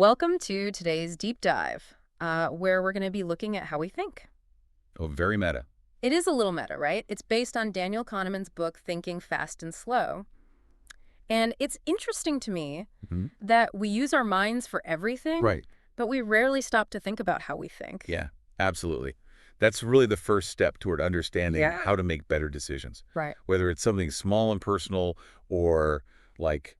Welcome to today's deep dive, where we're going to be looking at how we think. Oh, very meta. It is a little meta, right? It's based on Daniel Kahneman's book, Thinking Fast and Slow. And it's interesting to me Mhm. that we use our minds for everything, Right. but we rarely stop to think about how we think. Yeah, absolutely. That's really the first step toward understanding Yeah. how to make better decisions, Right. whether it's something small and personal or like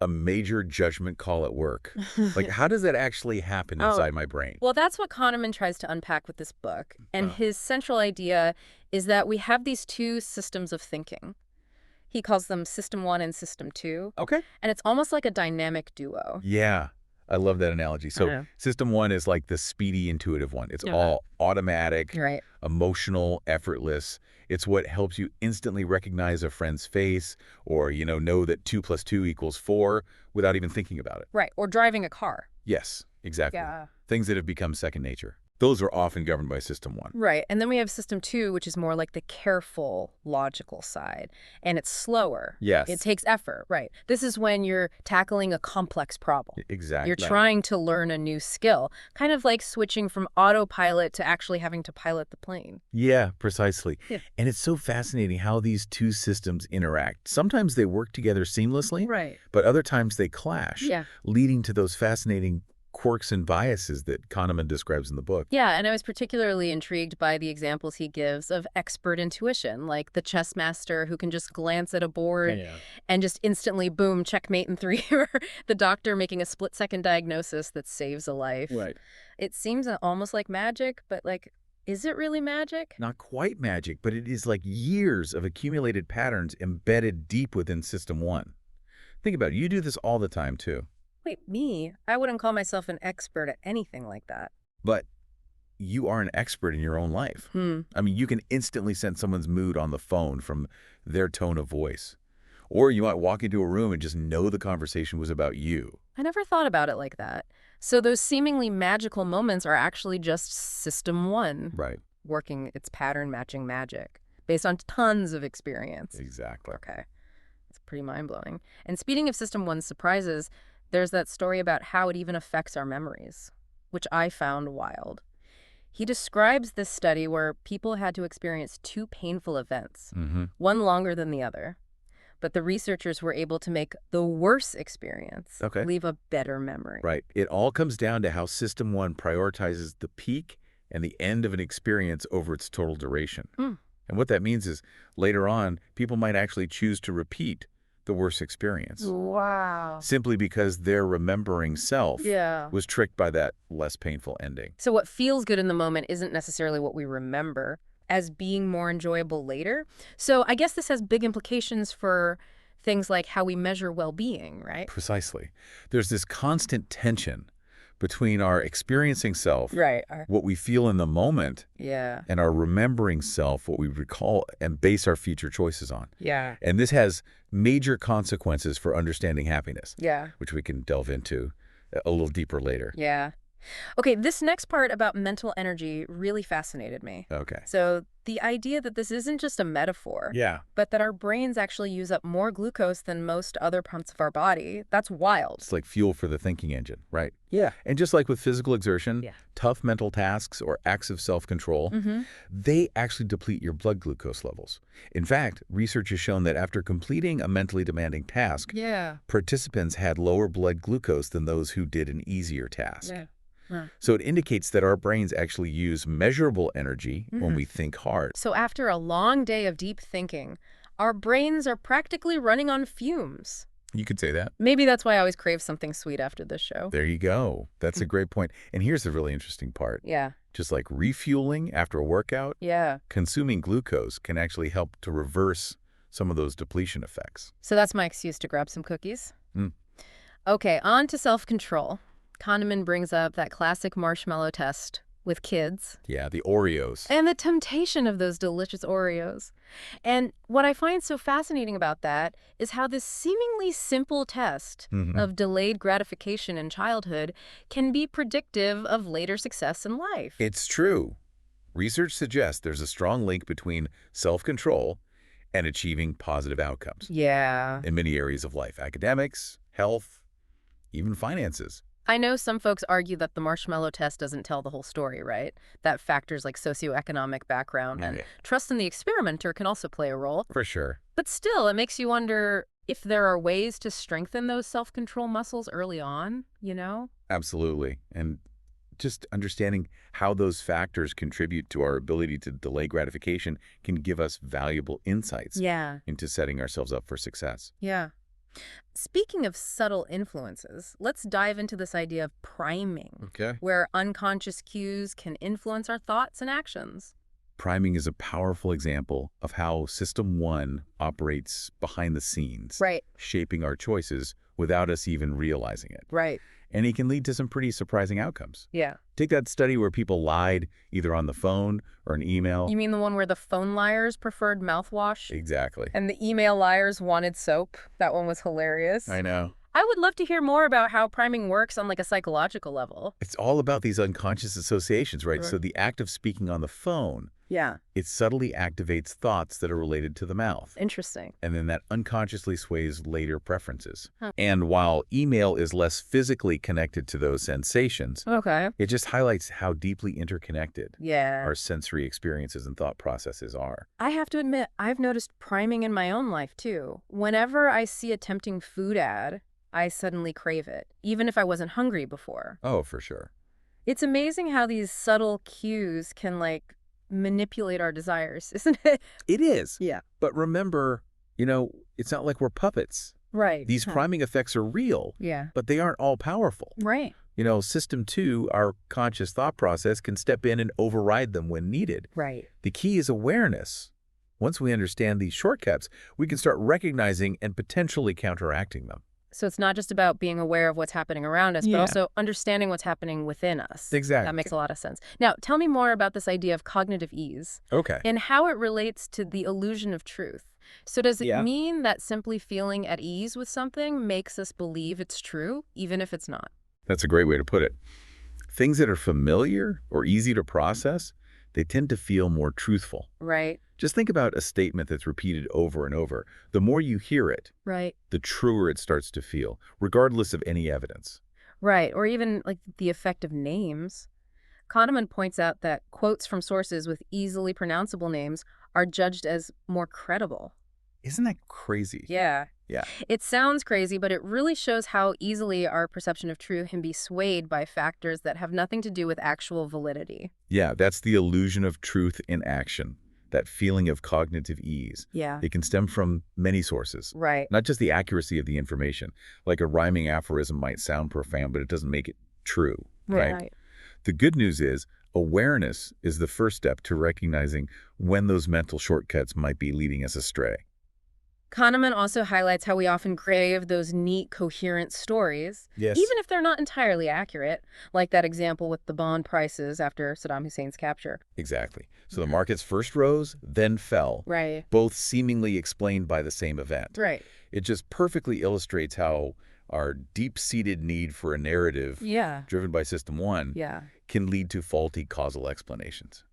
a major judgment call at work. Like, how does that actually happen Oh, inside my brain? well, that's what Kahneman tries to unpack with this book. And his central idea is that we have these two systems of thinking. He calls them System 1 and System 2. Okay. And it's almost like a dynamic duo. Yeah, I love that analogy. So Yeah. system one is like the speedy, intuitive one. It's Yeah. all automatic, Right. emotional, effortless. It's what helps you instantly recognize a friend's face or, know that 2 plus 2 equals 4 without even thinking about it. Right. Or driving a car. Yes, exactly. Yeah. Things that have become second nature. Those are often governed by system one. Right. And then we have System 2, which is more like the careful, logical side. And it's slower. Yes. It takes effort. Right. This is when you're tackling a complex problem. Exactly. You're trying to learn a new skill, kind of like switching from autopilot to actually having to pilot the plane. Yeah, precisely. Yeah. And it's so fascinating how these two systems interact. Sometimes they work together seamlessly, Right. but other times they clash, Yeah. leading to those fascinating quirks and biases that Kahneman describes in the book. Yeah, and I was particularly intrigued by the examples he gives of expert intuition, like the chess master who can just glance at a board and just instantly, boom, checkmate in 3, or the doctor making a split-second diagnosis that saves a life. Right. It seems almost like magic, but is it really magic? Not quite magic, but it is like years of accumulated patterns embedded deep within System 1. Think about it. You do this all the time, too. Wait, me? I wouldn't call myself an expert at anything like that. But you are an expert in your own life. I mean, you can instantly sense someone's mood on the phone from their tone of voice. Or you might walk into a room and just know the conversation was about you. I never thought about it like that. So those seemingly magical moments are actually just System 1 Right. working its pattern matching magic based on tons of experience. Exactly. Okay. It's pretty mind-blowing. And speaking of System 1's surprises, there's that story about how it even affects our memories, which I found wild. He describes this study where people had to experience two painful events, one longer than the other. But the researchers were able to make the worst experience leave a better memory. Right. It all comes down to how System 1 prioritizes the peak and the end of an experience over its total duration. And what that means is later on, people might actually choose to repeat the worst experience. Wow. Simply because their remembering self was tricked by that less painful ending. So what feels good in the moment isn't necessarily what we remember as being more enjoyable later. So I guess this has big implications for things like how we measure well-being, right? Precisely. There's this constant tension between our experiencing self, Right. what we feel in the moment, Yeah. and our remembering self, what we recall and base our future choices on. Yeah. And this has major consequences for understanding happiness, Yeah. which we can delve into a little deeper later. Yeah. Okay, this next part about mental energy really fascinated me. Okay. So the idea that this isn't just a metaphor, Yeah. but that our brains actually use up more glucose than most other parts of our body, that's wild. It's like fuel for the thinking engine, right? Yeah. And just like with physical exertion, Yeah. tough mental tasks or acts of self-control, they actually deplete your blood glucose levels. In fact, research has shown that after completing a mentally demanding task, participants had lower blood glucose than those who did an easier task. So it indicates that our brains actually use measurable energy when we think hard. So after a long day of deep thinking, our brains are practically running on fumes. You could say that. Maybe that's why I always crave something sweet after this show. There you go. That's a great point. And here's the really interesting part. Yeah. Just like refueling after a workout, Yeah. consuming glucose can actually help to reverse some of those depletion effects. So that's my excuse to grab some cookies. Mm. Okay, on to self-control. Kahneman brings up that classic marshmallow test with kids. Yeah, the Oreos. And the temptation of those delicious Oreos. And what I find so fascinating about that is how this seemingly simple test of delayed gratification in childhood can be predictive of later success in life. It's true. Research suggests there's a strong link between self-control and achieving positive outcomes Yeah. in many areas of life: academics, health, even finances. I know some folks argue that the marshmallow test doesn't tell the whole story, right? That factors like socioeconomic background and Right. trust in the experimenter can also play a role. For sure. But still, it makes you wonder if there are ways to strengthen those self-control muscles early on, you know? Absolutely. And just understanding how those factors contribute to our ability to delay gratification can give us valuable insights Yeah. into setting ourselves up for success. Yeah. Speaking of subtle influences, let's dive into this idea of priming, Okay. where unconscious cues can influence our thoughts and actions. Priming is a powerful example of how System 1 operates behind the scenes, Right. shaping our choices without us even realizing it. Right. And it can lead to some pretty surprising outcomes. Yeah. Take that study where people lied either on the phone or an email. You mean the one where the phone liars preferred mouthwash Exactly. and the email liars wanted soap? That one was hilarious. I know. I would love to hear more about how priming works on like a psychological level. It's all about these unconscious associations, right? Right. So the act of speaking on the phone, Yeah. it subtly activates thoughts that are related to the mouth. Interesting. And then that unconsciously sways later preferences. Huh. And while email is less physically connected to those sensations, Okay. it just highlights how deeply interconnected Yeah. our sensory experiences and thought processes are. I have to admit, I've noticed priming in my own life too. Whenever I see a tempting food ad, I suddenly crave it, even if I wasn't hungry before. Oh, for sure. It's amazing how these subtle cues can like manipulate our desires, isn't it? It is. Yeah. But remember, it's not like we're puppets. Right. These priming effects are real, Yeah. but they aren't all powerful. Right. System 2, our conscious thought process, can step in and override them when needed. Right. The key is awareness. Once we understand these shortcuts, we can start recognizing and potentially counteracting them. So it's not just about being aware of what's happening around us, but Yeah. also understanding what's happening within us. Exactly. That makes a lot of sense. Now, tell me more about this idea of cognitive ease Okay. and how it relates to the illusion of truth. So does it Yeah. mean that simply feeling at ease with something makes us believe it's true, even if it's not? That's a great way to put it. Things that are familiar or easy to process, they tend to feel more truthful. Right. Just think about a statement that's repeated over and over. The more you hear it, Right. the truer it starts to feel, regardless of any evidence. Right. Or even like the effect of names. Kahneman points out that quotes from sources with easily pronounceable names are judged as more credible. Isn't that crazy? Yeah. Yeah. It sounds crazy, but it really shows how easily our perception of truth can be swayed by factors that have nothing to do with actual validity. Yeah, that's the illusion of truth in action, that feeling of cognitive ease. Yeah. It can stem from many sources, Right. not just the accuracy of the information. Like a rhyming aphorism might sound profound, but it doesn't make it true, right? The good news is awareness is the first step to recognizing when those mental shortcuts might be leading us astray. Kahneman also highlights how we often crave those neat, coherent stories, Yes. even if they're not entirely accurate, like that example with the bond prices after Saddam Hussein's capture. Exactly. So the markets first rose, then fell, Right. both seemingly explained by the same event. Right. It just perfectly illustrates how our deep-seated need for a narrative Yeah. driven by System 1 Yeah. can lead to faulty causal explanations.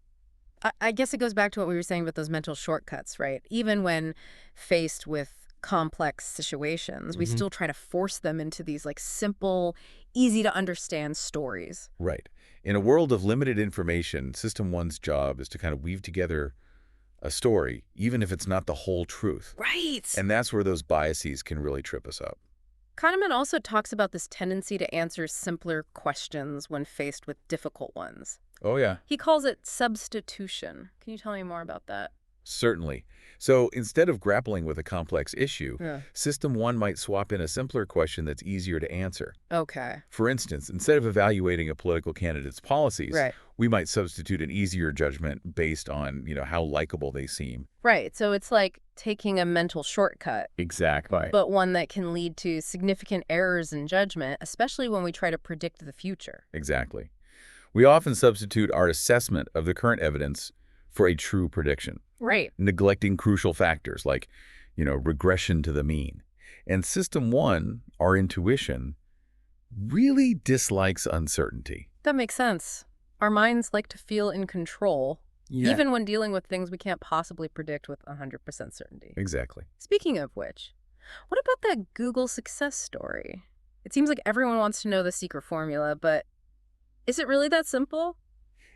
I guess it goes back to what we were saying with those mental shortcuts, right? Even when faced with complex situations, we still try to force them into these like simple, easy to understand stories. Right. In a world of limited information, System 1's job is to kind of weave together a story, even if it's not the whole truth. Right. And that's where those biases can really trip us up. Kahneman also talks about this tendency to answer simpler questions when faced with difficult ones. Oh, yeah. He calls it substitution. Can you tell me more about that? Certainly. So instead of grappling with a complex issue, Yeah. System 1 might swap in a simpler question that's easier to answer. Okay. For instance, instead of evaluating a political candidate's policies, Right. we might substitute an easier judgment based on, how likable they seem. Right. So it's like taking a mental shortcut, Exactly. but one that can lead to significant errors in judgment, especially when we try to predict the future. Exactly. We often substitute our assessment of the current evidence for a true prediction, Right. neglecting crucial factors like, regression to the mean. And System 1, our intuition, really dislikes uncertainty. That makes sense. Our minds like to feel in control, even when dealing with things we can't possibly predict with 100% certainty. Exactly. Speaking of which, what about that Google success story? It seems like everyone wants to know the secret formula, but is it really that simple?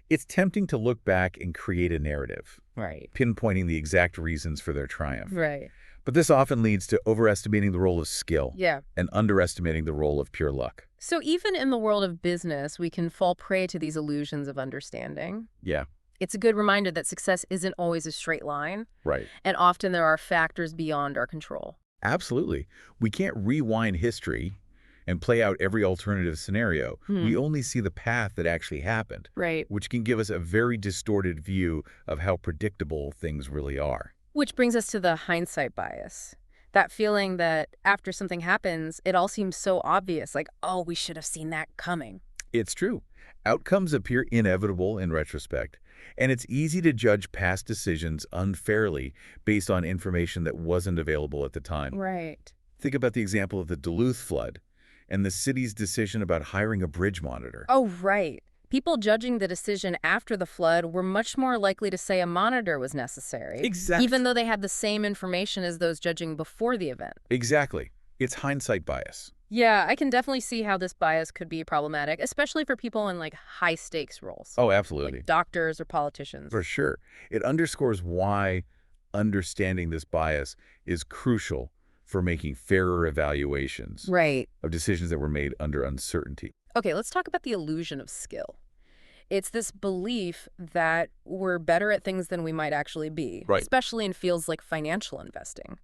It's tempting to look back and create a narrative, Right. pinpointing the exact reasons for their triumph. Right. But this often leads to overestimating the role of skill Yeah. and underestimating the role of pure luck. So even in the world of business, we can fall prey to these illusions of understanding. Yeah, It's a good reminder that success isn't always a straight line, right. and often there are factors beyond our control. Absolutely. We can't rewind history and play out every alternative scenario. We only see the path that actually happened, Right. which can give us a very distorted view of how predictable things really are. Which brings us to the hindsight bias. That feeling that after something happens, it all seems so obvious, like, oh, we should have seen that coming. It's true. Outcomes appear inevitable in retrospect, and it's easy to judge past decisions unfairly based on information that wasn't available at the time. Right. Think about the example of the Duluth flood and the city's decision about hiring a bridge monitor. Oh, right. People judging the decision after the flood were much more likely to say a monitor was necessary, Exactly. even though they had the same information as those judging before the event. Exactly. It's hindsight bias. Yeah, I can definitely see how this bias could be problematic, especially for people in like high stakes roles, Oh, absolutely. like doctors or politicians. For sure. It underscores why understanding this bias is crucial for making fairer evaluations Right. of decisions that were made under uncertainty. Okay, let's talk about the illusion of skill. It's this belief that we're better at things than we might actually be, Right. especially in fields like financial investing.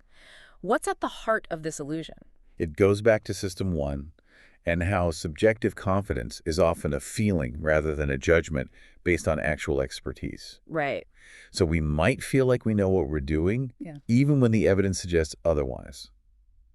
What's at the heart of this illusion? It goes back to System 1 and how subjective confidence is often a feeling rather than a judgment based on actual expertise. Right. So we might feel like we know what we're doing, Yeah. even when the evidence suggests otherwise.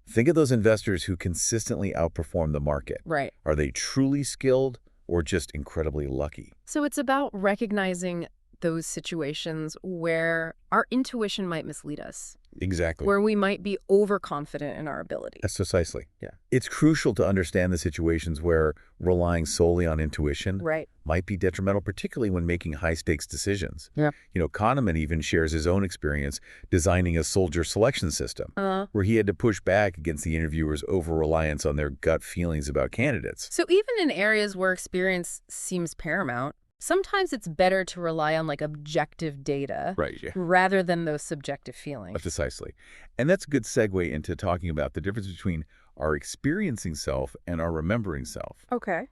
Think of those investors who consistently outperform the market. Right. Are they truly skilled or just incredibly lucky? So it's about recognizing those situations where our intuition might mislead us, Exactly. where we might be overconfident in our ability. That's precisely. Yeah. It's crucial to understand the situations where relying solely on intuition Right. might be detrimental, particularly when making high-stakes decisions. Yeah. Kahneman even shares his own experience designing a soldier selection system, Uh, where he had to push back against the interviewers' over-reliance on their gut feelings about candidates. so even in areas where experience seems paramount, sometimes it's better to rely on like objective data Right, yeah. rather than those subjective feelings. Precisely. And that's a good segue into talking about the difference between our experiencing self and our remembering self. Okay.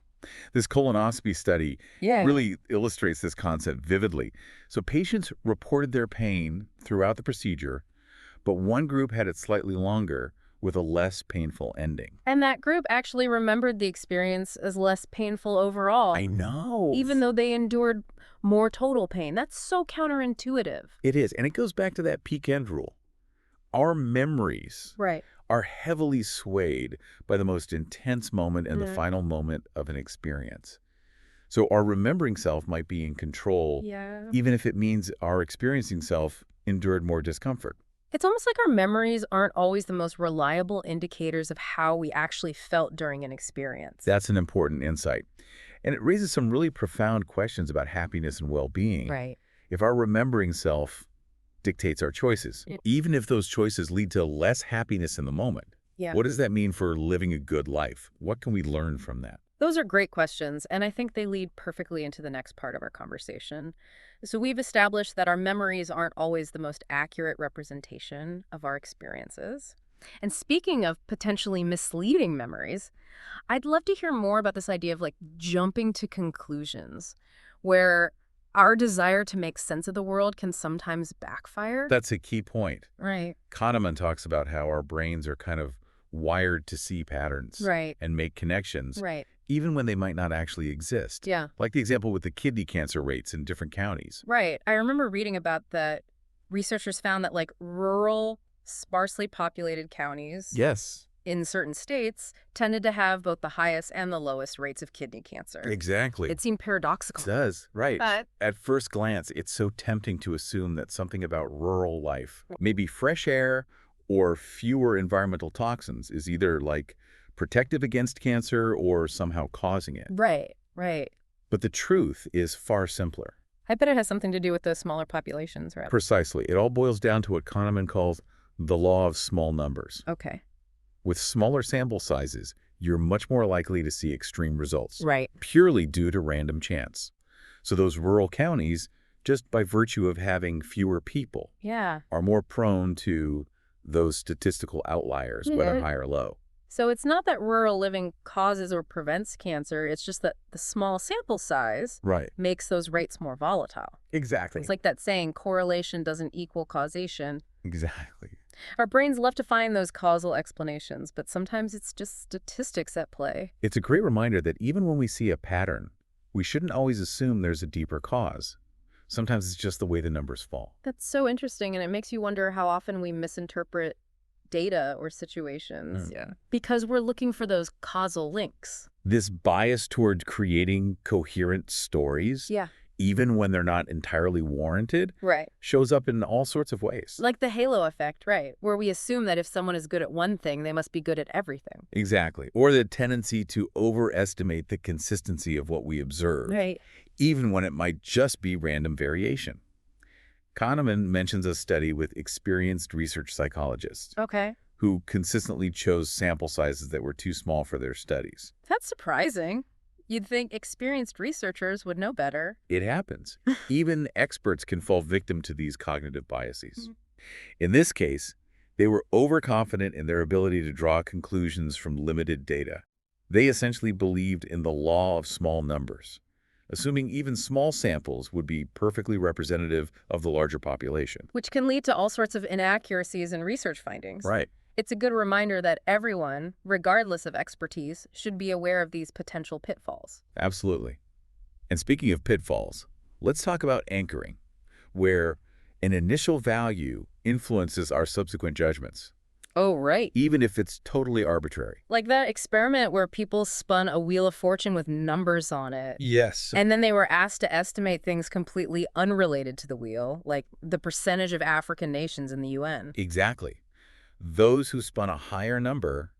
This colonoscopy study Yeah. really illustrates this concept vividly. So patients reported their pain throughout the procedure, but one group had it slightly longer with a less painful ending. And that group actually remembered the experience as less painful overall, I know. even though they endured more total pain. That's so counterintuitive. It is. And it goes back to that peak end rule. Our memories Right. are heavily swayed by the most intense moment and the Yeah. final moment of an experience. So our remembering self might be in control, Yeah. even if it means our experiencing self endured more discomfort. It's almost like our memories aren't always the most reliable indicators of how we actually felt during an experience. That's an important insight. And it raises some really profound questions about happiness and well-being. Right. If our remembering self dictates our choices, Yeah. even if those choices lead to less happiness in the moment, Yeah. what does that mean for living a good life? What can we learn from that? Those are great questions, and I think they lead perfectly into the next part of our conversation. So we've established that our memories aren't always the most accurate representation of our experiences. And speaking of potentially misleading memories, I'd love to hear more about this idea of like jumping to conclusions, where our desire to make sense of the world can sometimes backfire. That's a key point. Right. Kahneman talks about how our brains are kind of wired to see patterns Right. and make connections, Right. even when they might not actually exist. Yeah. Like the example with the kidney cancer rates in different counties. Right. I remember reading about that. Researchers found that like rural, sparsely populated counties Yes, in certain states tended to have both the highest and the lowest rates of kidney cancer. exactly. It seemed paradoxical. It does, right. But At first glance, it's so tempting to assume that something about rural life, maybe fresh air or fewer environmental toxins, is either like protective against cancer or somehow causing it. right, right. But the truth is far simpler. I bet it has something to do with those smaller populations, right? Precisely. It all boils down to what Kahneman calls the law of small numbers. Okay. With smaller sample sizes, you're much more likely to see extreme results, Right. purely due to random chance. So those rural counties, just by virtue of having fewer people, Yeah. are more prone to those statistical outliers, whether high or low. So it's not that rural living causes or prevents cancer, it's just that the small sample size Right. makes those rates more volatile. Exactly. It's like that saying, correlation doesn't equal causation. Exactly. Our brains love to find those causal explanations, but sometimes it's just statistics at play. It's a great reminder that even when we see a pattern, we shouldn't always assume there's a deeper cause. Sometimes it's just the way the numbers fall. That's so interesting, and it makes you wonder how often we misinterpret data or situations. Yeah. Because we're looking for those causal links. This bias toward creating coherent stories, Yeah. even when they're not entirely warranted, Right. shows up in all sorts of ways. Like the halo effect, right? Where we assume that if someone is good at one thing, they must be good at everything. Exactly. Or the tendency to overestimate the consistency of what we observe, Right. even when it might just be random variation. Kahneman mentions a study with experienced research psychologists Okay. who consistently chose sample sizes that were too small for their studies. That's surprising. You'd think experienced researchers would know better. It happens. Even experts can fall victim to these cognitive biases. In this case, they were overconfident in their ability to draw conclusions from limited data. They essentially believed in the law of small numbers, assuming even small samples would be perfectly representative of the larger population. Which can lead to all sorts of inaccuracies in research findings. Right. It's a good reminder that everyone, regardless of expertise, should be aware of these potential pitfalls. Absolutely. And speaking of pitfalls, let's talk about anchoring, where an initial value influences our subsequent judgments, Oh, right. even if it's totally arbitrary. Like that experiment where people spun a wheel of fortune with numbers on it. Yes. And then they were asked to estimate things completely unrelated to the wheel, like the percentage of African nations in the UN. Exactly. Those who spun a higher number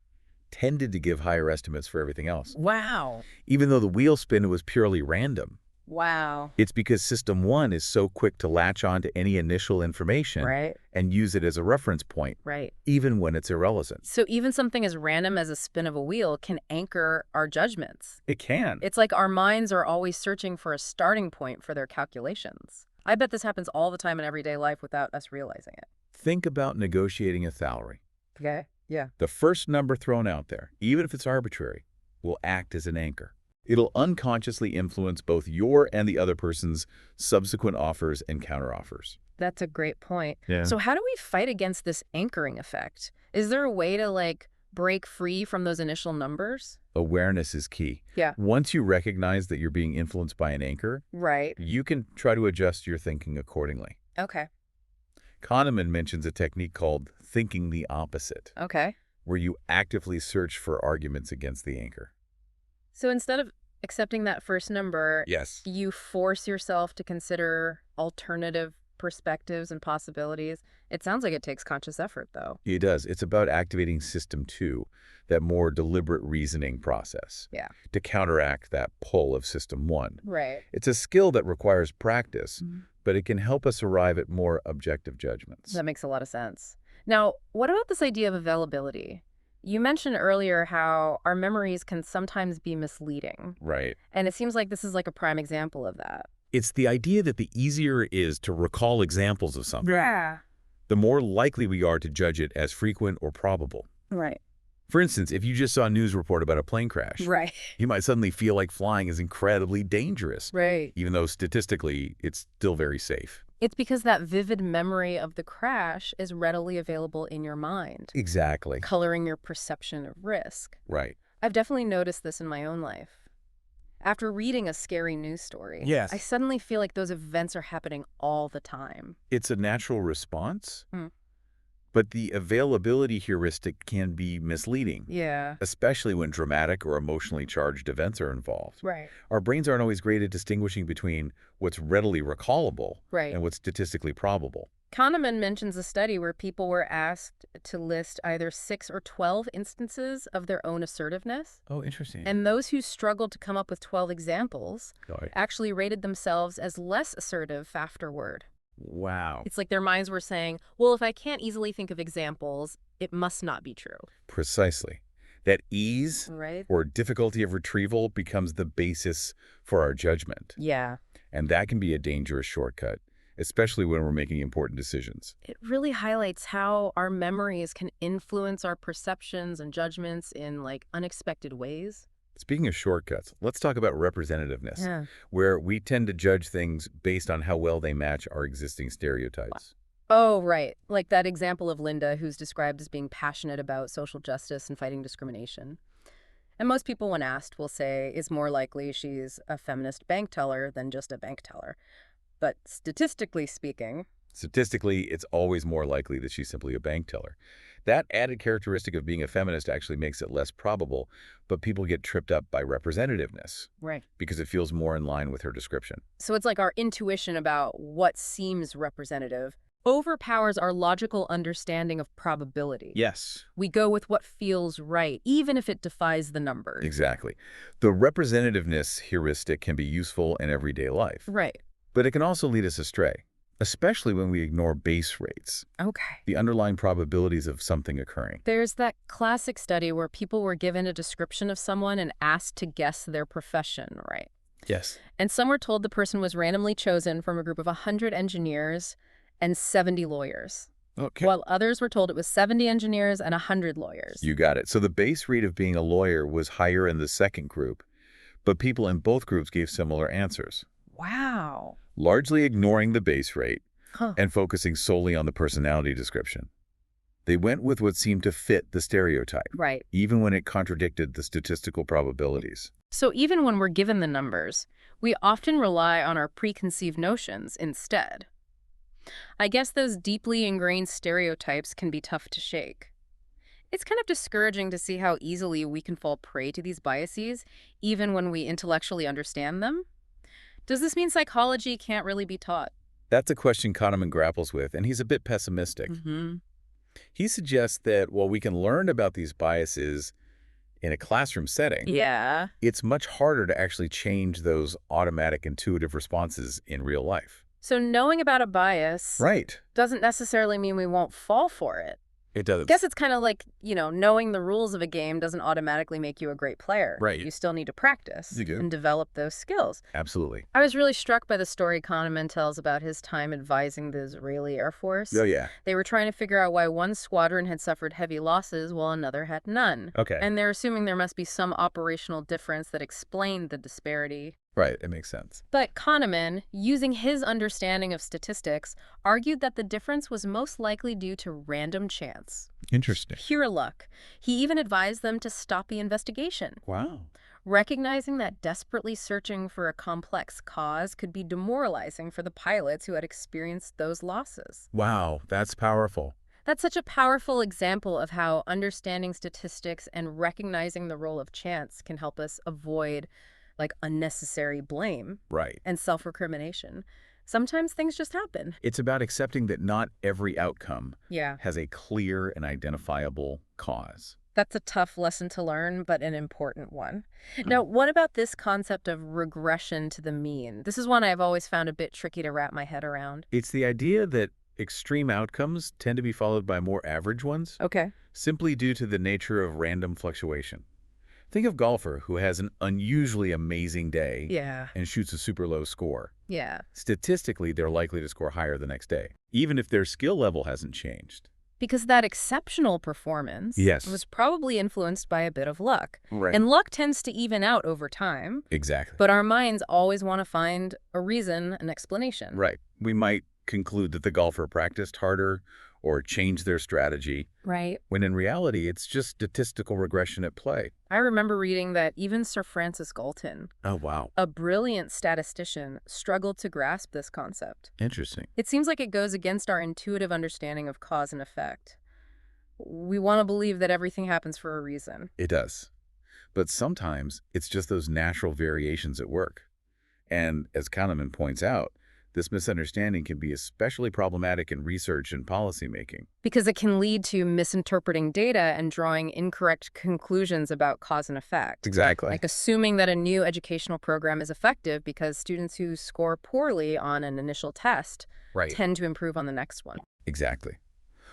tended to give higher estimates for everything else, Wow. even though the wheel spin was purely random. Wow. It's because System 1 is so quick to latch on to any initial information Right. and use it as a reference point, Right. even when it's irrelevant. So even something as random as a spin of a wheel can anchor our judgments. It can. It's like our minds are always searching for a starting point for their calculations. I bet this happens all the time in everyday life without us realizing it. Think about negotiating a salary. Okay. Yeah. The first number thrown out there, even if it's arbitrary, will act as an anchor. It'll unconsciously influence both your and the other person's subsequent offers and counteroffers. That's a great point. Yeah. So how do we fight against this anchoring effect? Is there a way to break free from those initial numbers? Awareness is key. Yeah. Once you recognize that you're being influenced by an anchor, Right. you can try to adjust your thinking accordingly. Okay. Kahneman mentions a technique called thinking the opposite, Okay. where you actively search for arguments against the anchor. So instead of accepting that first number, Yes. you force yourself to consider alternative perspectives and possibilities. It sounds like it takes conscious effort, though. It does. It's about activating System 2, that more deliberate reasoning process, Yeah. to counteract that pull of System 1. Right. It's a skill that requires practice, but it can help us arrive at more objective judgments. That makes a lot of sense. Now, what about this idea of availability? You mentioned earlier how our memories can sometimes be misleading. Right. And it seems like this is like a prime example of that. It's the idea that the easier it is to recall examples of something, Yeah. the more likely we are to judge it as frequent or probable. Right. For instance, if you just saw a news report about a plane crash, Right. you might suddenly feel like flying is incredibly dangerous, Right. even though statistically it's still very safe. It's because that vivid memory of the crash is readily available in your mind, Exactly. coloring your perception of risk. Right. I've definitely noticed this in my own life. After reading a scary news story, Yes. I suddenly feel like those events are happening all the time. It's a natural response, Hmm. but the availability heuristic can be misleading, Yeah. especially when dramatic or emotionally charged events are involved. Right. Our brains aren't always great at distinguishing between what's readily recallable Right. and what's statistically probable. Kahneman mentions a study where people were asked to list either 6 or 12 instances of their own assertiveness. Oh, interesting. And those who struggled to come up with 12 examples Right. actually rated themselves as less assertive afterward. Wow. It's like their minds were saying, well, if I can't easily think of examples, it must not be true. Precisely. That ease Right. or difficulty of retrieval becomes the basis for our judgment. Yeah. And that can be a dangerous shortcut, especially when we're making important decisions. It really highlights how our memories can influence our perceptions and judgments in like unexpected ways. Speaking of shortcuts, let's talk about representativeness, Yeah. where we tend to judge things based on how well they match our existing stereotypes. Oh, right. Like that example of Linda, who's described as being passionate about social justice and fighting discrimination. And most people, when asked, will say it's more likely she's a feminist bank teller than just a bank teller. But statistically speaking, Statistically, it's always more likely that she's simply a bank teller. That added characteristic of being a feminist actually makes it less probable, but people get tripped up by representativeness right. because it feels more in line with her description. So it's like our intuition about what seems representative overpowers our logical understanding of probability. Yes. We go with what feels right, even if it defies the numbers. Exactly. The representativeness heuristic can be useful in everyday life, Right. but it can also lead us astray, especially when we ignore base rates, Okay. the underlying probabilities of something occurring. There's that classic study where people were given a description of someone and asked to guess their profession, right? Yes. And some were told the person was randomly chosen from a group of 100 engineers and 70 lawyers, Okay. while others were told it was 70 engineers and 100 lawyers. You got it. So the base rate of being a lawyer was higher in the second group, but people in both groups gave similar answers, Wow. largely ignoring the base rate Huh. and focusing solely on the personality description. They went with what seemed to fit the stereotype, Right. even when it contradicted the statistical probabilities. So even when we're given the numbers, we often rely on our preconceived notions instead. I guess those deeply ingrained stereotypes can be tough to shake. It's kind of discouraging to see how easily we can fall prey to these biases, even when we intellectually understand them. Does this mean psychology can't really be taught? That's a question Kahneman grapples with, and he's a bit pessimistic. He suggests that while we can learn about these biases in a classroom setting, Yeah. it's much harder to actually change those automatic intuitive responses in real life. So knowing about a bias Right. doesn't necessarily mean we won't fall for it. It does. Guess it's kind of like, knowing the rules of a game doesn't automatically make you a great player. Right. You still need to practice You do. and develop those skills. Absolutely. I was really struck by the story Kahneman tells about his time advising the Israeli Air Force. Oh, yeah. They were trying to figure out why one squadron had suffered heavy losses while another had none. Okay. And they're assuming there must be some operational difference that explained the disparity. Right. It makes sense. But Kahneman, using his understanding of statistics, argued that the difference was most likely due to random chance. Interesting. Pure luck. He even advised them to stop the investigation, Wow. recognizing that desperately searching for a complex cause could be demoralizing for the pilots who had experienced those losses. Wow. That's powerful. That's such a powerful example of how understanding statistics and recognizing the role of chance can help us avoid unnecessary blame Right. and self-recrimination. Sometimes things just happen. It's about accepting that not every outcome Yeah. has a clear and identifiable cause. That's a tough lesson to learn, but an important one. Now, what about this concept of regression to the mean? This is one I've always found a bit tricky to wrap my head around. It's the idea that extreme outcomes tend to be followed by more average ones, Okay. simply due to the nature of random fluctuation. Think of a golfer who has an unusually amazing day Yeah. and shoots a super low score. Yeah. Statistically, they're likely to score higher the next day, even if their skill level hasn't changed. Because that exceptional performance Yes. was probably influenced by a bit of luck. Right. And luck tends to even out over time, Exactly. but our minds always want to find a reason, an explanation. Right. We might conclude that the golfer practiced harder or changed their strategy, Right. when in reality, it's just statistical regression at play. I remember reading that even Sir Francis Galton, Oh, wow. a brilliant statistician, struggled to grasp this concept. Interesting. It seems like it goes against our intuitive understanding of cause and effect. We want to believe that everything happens for a reason. It does. But sometimes it's just those natural variations at work. And as Kahneman points out, this misunderstanding can be especially problematic in research and policymaking. Because it can lead to misinterpreting data and drawing incorrect conclusions about cause and effect. Exactly. Like assuming that a new educational program is effective because students who score poorly on an initial test Right. tend to improve on the next one. Exactly.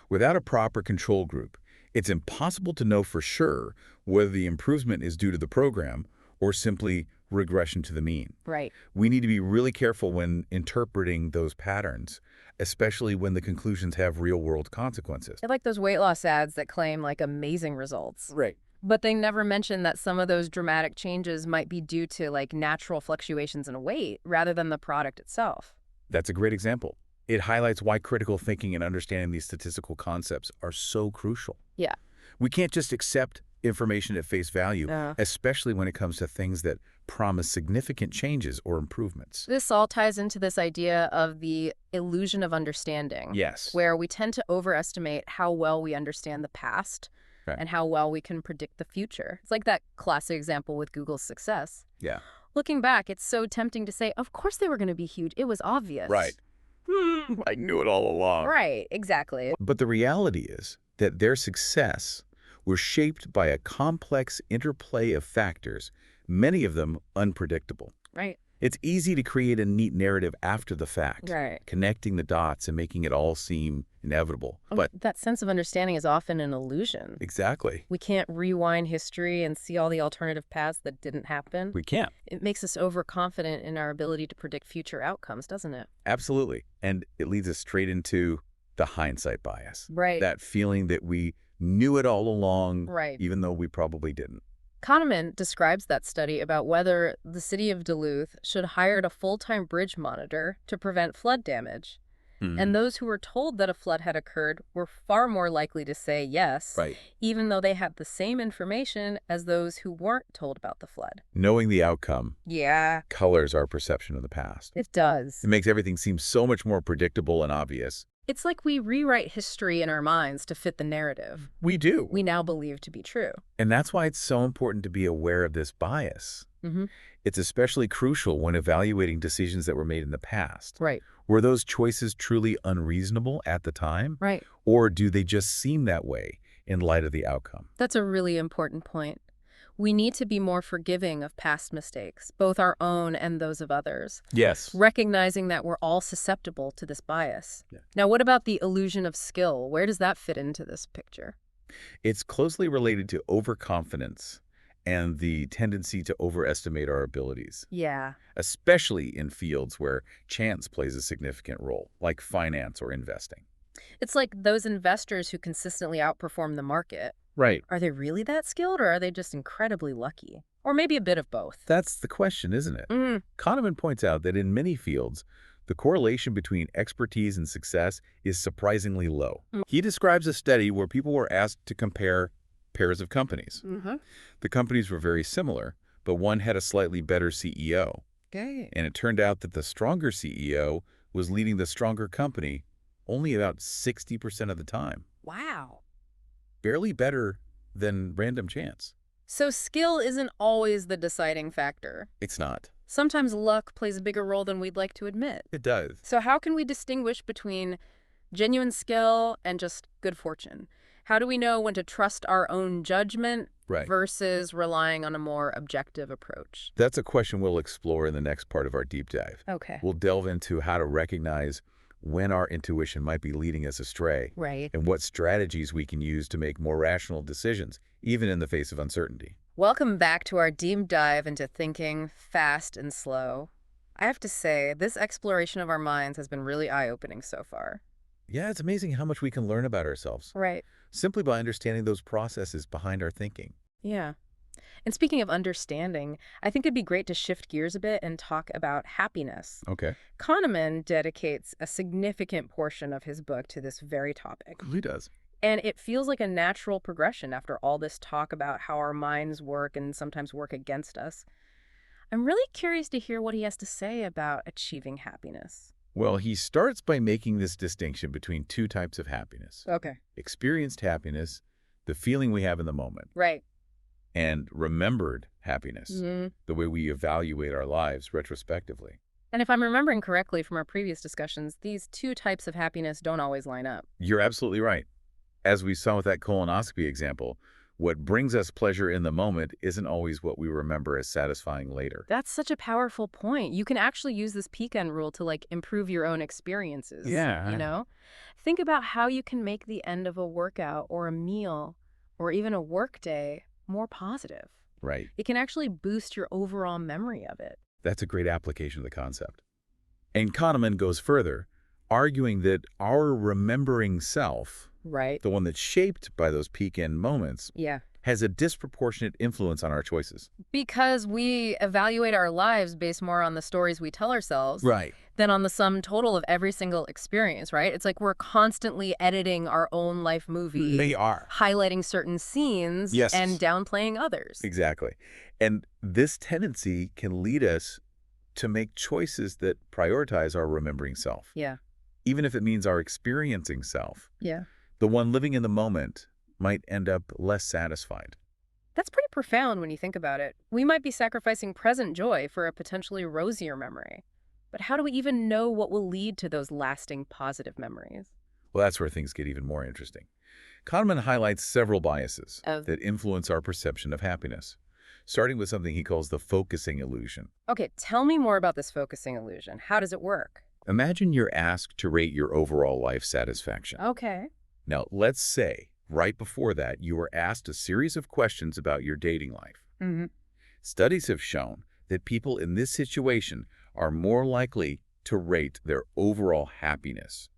Without a proper control group, It's impossible to know for sure whether the improvement is due to the program or simply regression to the mean. Right. We need to be really careful when interpreting those patterns, especially when the conclusions have real-world consequences. I like those weight loss ads that claim like amazing results. Right. But they never mention that some of those dramatic changes might be due to like natural fluctuations in weight rather than the product itself. That's a great example. It highlights why critical thinking and understanding these statistical concepts are so crucial. Yeah. We can't just accept information at face value, especially when it comes to things that promise significant changes or improvements. This all ties into this idea of the illusion of understanding. Yes. Where we tend to overestimate how well we understand the past and how well we can predict the future. It's like that classic example with Google's success. Yeah. Looking back, it's so tempting to say, of course they were going to be huge. It was obvious. Right. I knew it all along. Right, exactly. But the reality is that their success was shaped by a complex interplay of factors, many of them unpredictable. Right. It's easy to create a neat narrative after the fact, connecting the dots and making it all seem inevitable. But that sense of understanding is often an illusion. Exactly. We can't rewind history and see all the alternative paths that didn't happen. We can't. It makes us overconfident in our ability to predict future outcomes, doesn't it? Absolutely. And it leads us straight into the hindsight bias. Right. That feeling that we knew it all along, Right. even though we probably didn't. Kahneman describes that study about whether the city of Duluth should hire a full-time bridge monitor to prevent flood damage. And those who were told that a flood had occurred were far more likely to say yes, even though they had the same information as those who weren't told about the flood. Knowing the outcome colors our perception of the past. It does. It makes everything seem so much more predictable and obvious. It's like we rewrite history in our minds to fit the narrative We do. we now believe to be true. And that's why it's so important to be aware of this bias. It's especially crucial when evaluating decisions that were made in the past. Right. Were those choices truly unreasonable at the time? Right. Or do they just seem that way in light of the outcome? That's a really important point. We need to be more forgiving of past mistakes, both our own and those of others. Yes. Recognizing that we're all susceptible to this bias. Now, what about the illusion of skill? Where does that fit into this picture? It's closely related to overconfidence and the tendency to overestimate our abilities. Yeah. Especially in fields where chance plays a significant role, like finance or investing. It's like those investors who consistently outperform the market. Right. Are they really that skilled, or are they just incredibly lucky? Or maybe a bit of both. That's the question, isn't it? Kahneman points out that in many fields, the correlation between expertise and success is surprisingly low. He describes a study where people were asked to compare pairs of companies. The companies were very similar, but one had a slightly better CEO. And it turned out that the stronger CEO was leading the stronger company only about 60% of the time. Wow. Barely better than random chance. So skill isn't always the deciding factor. It's not. Sometimes luck plays a bigger role than we'd like to admit. It does. So how can we distinguish between genuine skill and just good fortune? How do we know when to trust our own judgment versus relying on a more objective approach? That's a question we'll explore in the next part of our deep dive. Okay. We'll delve into how to recognize when our intuition might be leading us astray. And what strategies we can use to make more rational decisions, even in the face of uncertainty. Welcome back to our deep dive into thinking fast and slow. I have to say, this exploration of our minds has been really eye-opening so far. Yeah, it's amazing how much we can learn about ourselves. Simply by understanding those processes behind our thinking. Yeah. And speaking of understanding, I think it'd be great to shift gears a bit and talk about happiness. Okay. Kahneman dedicates a significant portion of his book to this very topic. He does. And it feels like a natural progression after all this talk about how our minds work and sometimes work against us. I'm really curious to hear what he has to say about achieving happiness. Well, he starts by making this distinction between two types of happiness. Okay. Experienced happiness, the feeling we have in the moment. And remembered happiness, the way we evaluate our lives retrospectively. And if I'm remembering correctly from our previous discussions, these two types of happiness don't always line up. You're absolutely right. As we saw with that colonoscopy example, what brings us pleasure in the moment isn't always what we remember as satisfying later. That's such a powerful point. You can actually use this peak-end rule to, like, improve your own experiences. Yeah. You know? Think about how you can make the end of a workout or a meal or even a work day more positive. Right. It can actually boost your overall memory of it. That's a great application of the concept. And Kahneman goes further, arguing that our remembering self, Right. the one that's shaped by those peak end moments, Yeah. has a disproportionate influence on our choices. Because we evaluate our lives based more on the stories we tell ourselves Right. than on the sum total of every single experience, right? It's like we're constantly editing our own life movie, They are. highlighting certain scenes Yes. and downplaying others. Exactly. And this tendency can lead us to make choices that prioritize our remembering self, Yeah. even if it means our experiencing self. Yeah. The one living in the moment might end up less satisfied. That's pretty profound when you think about it. We might be sacrificing present joy for a potentially rosier memory. But how do we even know what will lead to those lasting positive memories? Well, that's where things get even more interesting. Kahneman highlights several biases Of that influence our perception of happiness, starting with something he calls the focusing illusion. Okay, tell me more about this focusing illusion. How does it work? Imagine you're asked to rate your overall life satisfaction. Okay. Now, let's say right before that, you were asked a series of questions about your dating life. Mm-hmm. Studies have shown that people in this situation are more likely to rate their overall happiness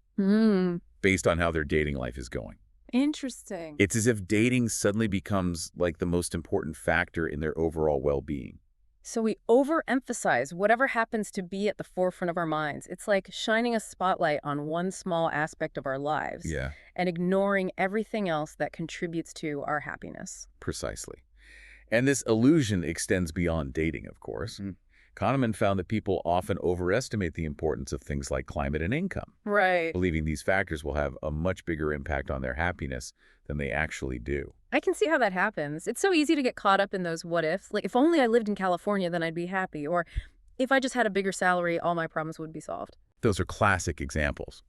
based on how their dating life is going. Interesting. It's as if dating suddenly becomes like the most important factor in their overall well-being. So we overemphasize whatever happens to be at the forefront of our minds. It's like shining a spotlight on one small aspect of our lives Yeah, and ignoring everything else that contributes to our happiness. precisely. And this illusion extends beyond dating, of course. Kahneman found that people often overestimate the importance of things like climate and income, Right. believing these factors will have a much bigger impact on their happiness than they actually do. I can see how that happens. It's so easy to get caught up in those what ifs. Like, if only I lived in California, then I'd be happy. Or if I just had a bigger salary, all my problems would be solved. Those are classic examples.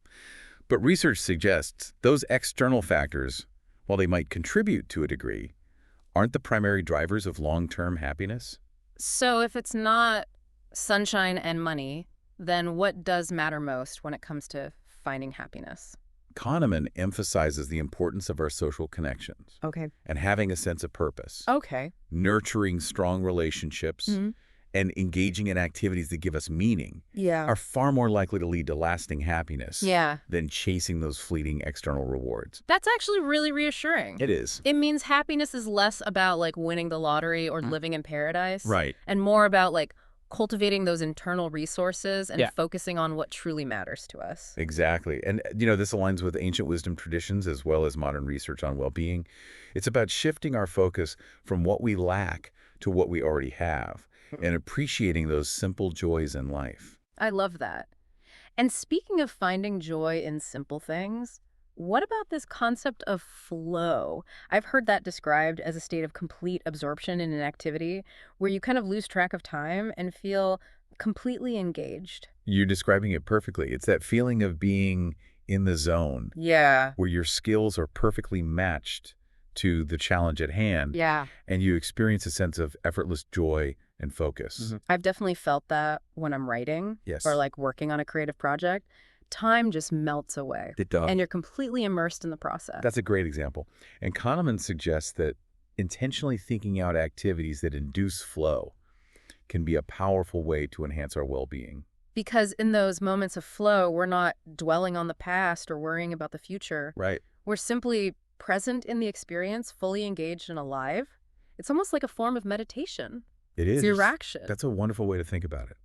But research suggests those external factors, while they might contribute to a degree, aren't the primary drivers of long-term happiness. So if it's not sunshine and money, then what does matter most when it comes to finding happiness? Kahneman emphasizes the importance of our social connections Okay. and having a sense of purpose, Okay. nurturing strong relationships, and engaging in activities that give us meaning Yeah. are far more likely to lead to lasting happiness Yeah. than chasing those fleeting external rewards. That's actually really reassuring. It is. It means happiness is less about like winning the lottery or living in paradise. Right. And more about like cultivating those internal resources and Yeah. focusing on what truly matters to us. Exactly. And, this aligns with ancient wisdom traditions as well as modern research on well-being. It's about shifting our focus from what we lack to what we already have and appreciating those simple joys in life. I love that. And speaking of finding joy in simple things, what about this concept of flow? I've heard that described as a state of complete absorption in an activity where you kind of lose track of time and feel completely engaged. You're describing it perfectly. It's that feeling of being in the zone Yeah. where your skills are perfectly matched to the challenge at hand, Yeah. and you experience a sense of effortless joy and focus. I've definitely felt that when I'm writing Yes. or like working on a creative project. Time just melts away. It does. And you're completely immersed in the process. That's a great example. And Kahneman suggests that intentionally thinking out activities that induce flow can be a powerful way to enhance our well-being. Because in those moments of flow, we're not dwelling on the past or worrying about the future. Right. We're simply present in the experience, fully engaged and alive. It's almost like a form of meditation. It is. Zero action. That's a wonderful way to think about it.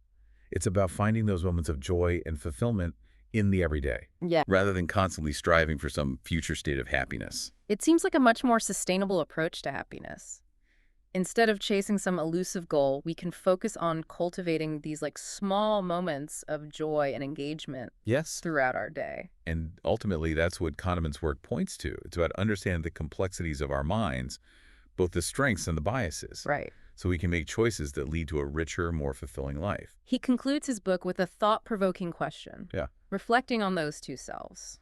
It's about finding those moments of joy and fulfillment in the everyday, Yeah. rather than constantly striving for some future state of happiness. It seems like a much more sustainable approach to happiness. Instead of chasing some elusive goal, we can focus on cultivating these like small moments of joy and engagement Yes. throughout our day. And ultimately, that's what Kahneman's work points to. It's about understanding the complexities of our minds, both the strengths and the biases, Right. so we can make choices that lead to a richer, more fulfilling life. He concludes his book with a thought-provoking question. Yeah. Reflecting on those two selves,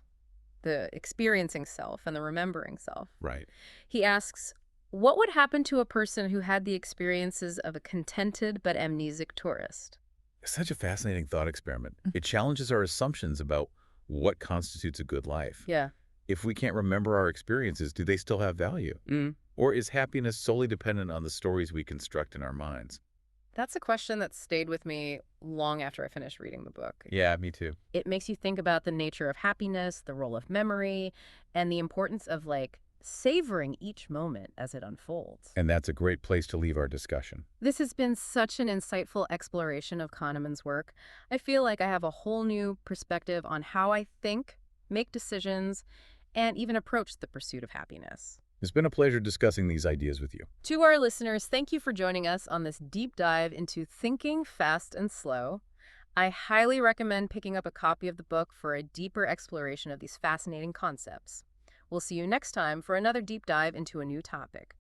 the experiencing self and the remembering self. Right. He asks, what would happen to a person who had the experiences of a contented but amnesic tourist? It's such a fascinating thought experiment. It challenges our assumptions about what constitutes a good life. Yeah. If we can't remember our experiences, do they still have value? Mm. Or is happiness solely dependent on the stories we construct in our minds? That's a question that stayed with me long after I finished reading the book. Yeah, me too. It makes you think about the nature of happiness, the role of memory, and the importance of, like, savoring each moment as it unfolds. And that's a great place to leave our discussion. This has been such an insightful exploration of Kahneman's work. I feel like I have a whole new perspective on how I think, make decisions, and even approach the pursuit of happiness. It's been a pleasure discussing these ideas with you. To our listeners, thank you for joining us on this deep dive into thinking fast and slow. I highly recommend picking up a copy of the book for a deeper exploration of these fascinating concepts. We'll see you next time for another deep dive into a new topic.